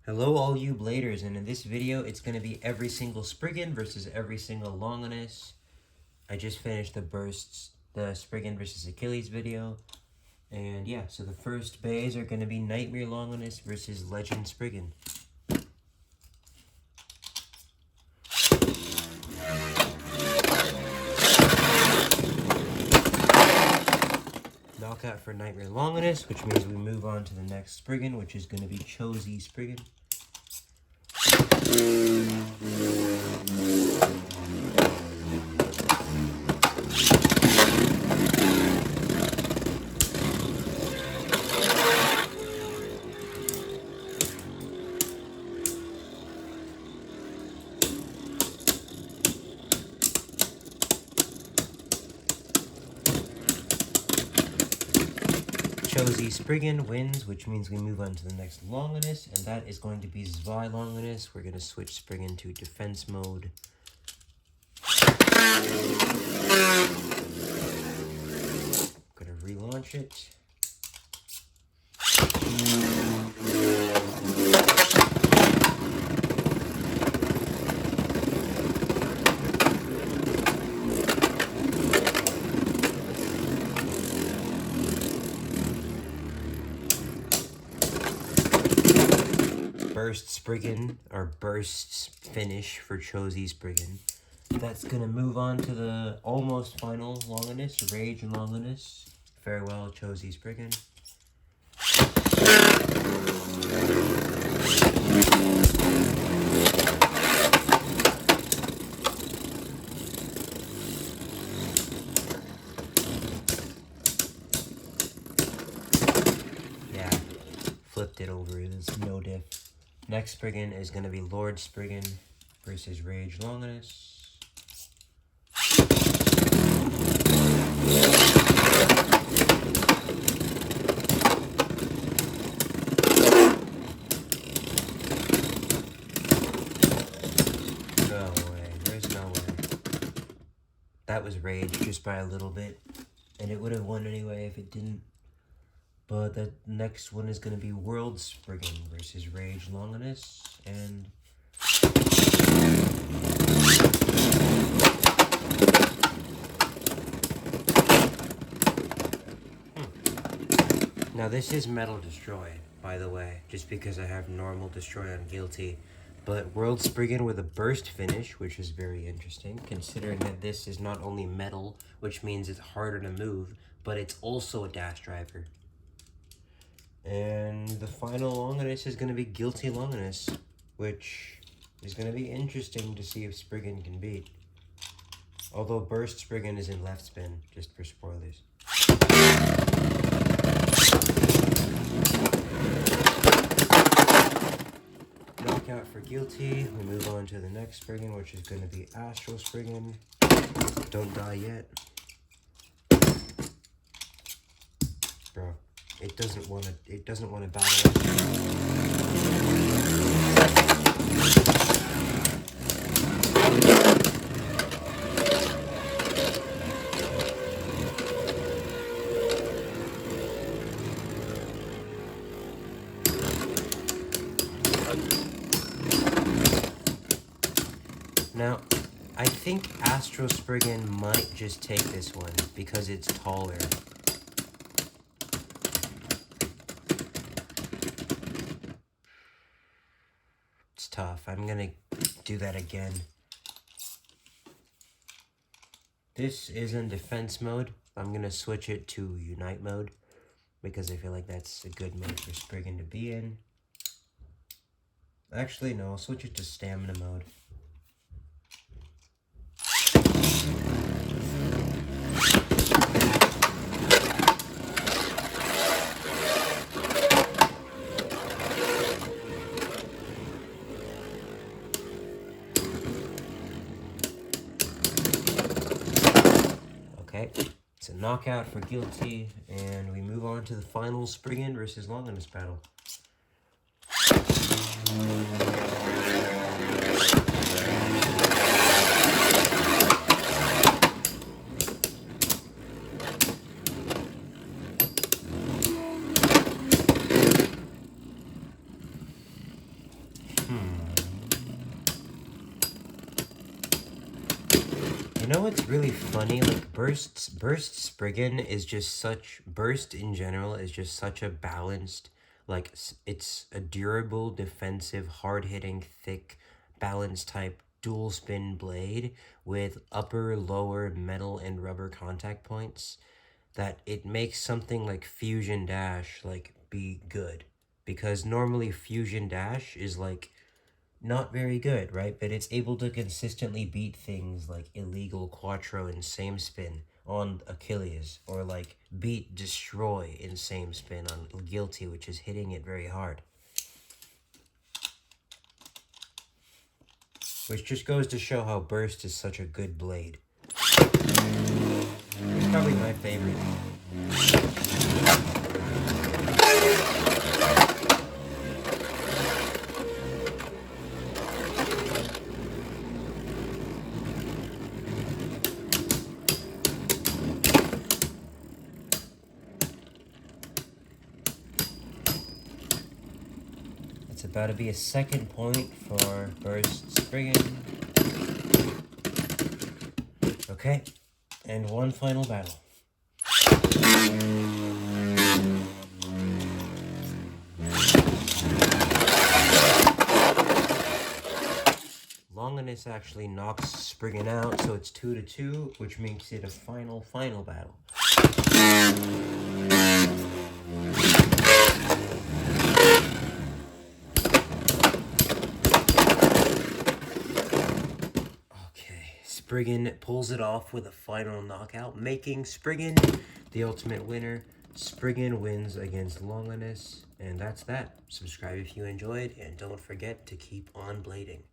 Hello all you bladers, and in this video it's going to be every single Spriggan versus every single Longinus. I just finished the Spriggan versus Achilles video. And yeah, so the first bays are going to be Nightmare Longinus versus Legend Spriggan. Knockout for Nightmare Longinus, which means we move on to the next Spriggan, which is going to be Chosy Spriggan. Chosy Spriggan wins, which means we move on to the next Longinus, and that is going to be Zwei Longinus. We're going to switch Spriggan to defense mode. Going to relaunch it. Burst Spriggan, or Burst finish for Chosy Spriggan. That's going to move on to the almost final Longinus, Rage Longinus. Farewell, Chosy Spriggan. Yeah, flipped it over, there's no diff. Next Spriggan is going to be Lord Spriggan versus Rage Longinus. No way, there's no way. That was Rage just by a little bit, and it would have won anyway if it didn't. But the next one is going to be World Spriggan versus Rage Longinus, and Now this is Metal Destroy, by the way, just because I have normal Destroy on Guilty. But World Spriggan with a burst finish, which is very interesting, considering that this is not only metal, which means it's harder to move, but it's also a dash driver. And the final Longinus is going to be Guilty Longinus, which is going to be interesting to see if Spriggan can beat. Although Burst Spriggan is in left spin, just for spoilers. Knockout for Guilty. We move on to the next Spriggan, which is going to be Astral Spriggan. Don't die yet. Bro. It doesn't want to battle us. Now, I think Astro Spriggan might just take this one because it's taller. Tough. I'm gonna do that again. This is in defense mode. I'm gonna switch it to unite mode because I feel like that's a good mode for Spriggan to be in. Actually, no, I'll switch it to stamina mode. Okay, it's a knockout for Guilty, and we move on to the final Spriggan versus Longinus battle. You know what's really funny? Like Burst Spriggan is just such, Burst in general is just such a balanced, like it's a durable, defensive, hard-hitting, thick, balanced type dual spin blade with upper, lower metal and rubber contact points that it makes something like Fusion Dash like be good. Because normally Fusion Dash is like not very good, right? But it's able to consistently beat things like illegal Quattro and same spin on Achilles, or like beat Destroy in same spin on Guilty, which is hitting it very hard. Which just goes to show how Burst is such a good blade. It's probably my favorite. It's about to be a second point for Burst Spriggan. Okay, and one final battle. Longinus actually knocks Spriggan out, so it's 2-2, which makes it a final battle. Spriggan pulls it off with a final knockout, making Spriggan the ultimate winner. Spriggan wins against Longinus, and that's that. Subscribe if you enjoyed, and don't forget to keep on blading.